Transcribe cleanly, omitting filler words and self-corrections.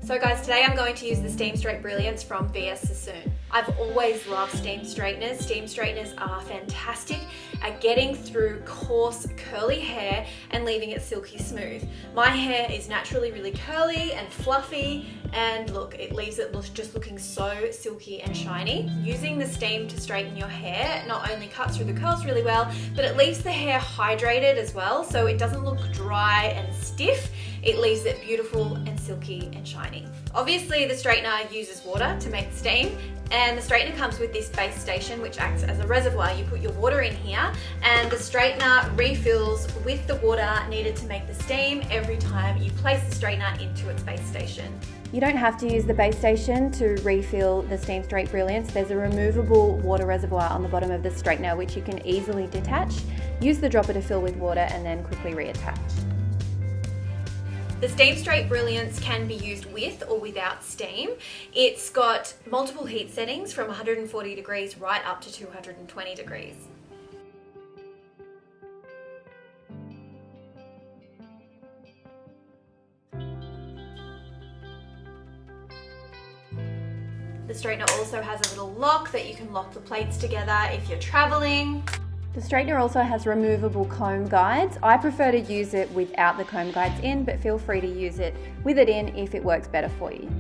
So guys, today I'm going to use the Steam Straight Brilliance from Sassoon. I've always loved steam straighteners. Steam straighteners are fantastic at getting through coarse, curly hair and leaving it silky smooth. My hair is naturally really curly and fluffy, and look, it leaves it just looking so silky and shiny. Using the steam to straighten your hair not only cuts through the curls really well, but it leaves the hair hydrated as well, so it doesn't look dry and stiff. It leaves it beautiful and silky and shiny. Obviously, the straightener uses water to make the steam, and the straightener comes with this base station which acts as a reservoir. You put your water in here and the straightener refills with the water needed to make the steam every time you place the straightener into its base station. You don't have to use the base station to refill the Steam Straight Brilliance. There's a removable water reservoir on the bottom of the straightener which you can easily detach. Use the dropper to fill with water and then quickly reattach. The Steam Straight Brilliance can be used with or without steam. It's got multiple heat settings from 140 degrees right up to 220 degrees. The straightener also has a little lock that you can lock the plates together if you're traveling. The straightener also has removable comb guides. I prefer to use it without the comb guides in, but feel free to use it with it in if it works better for you.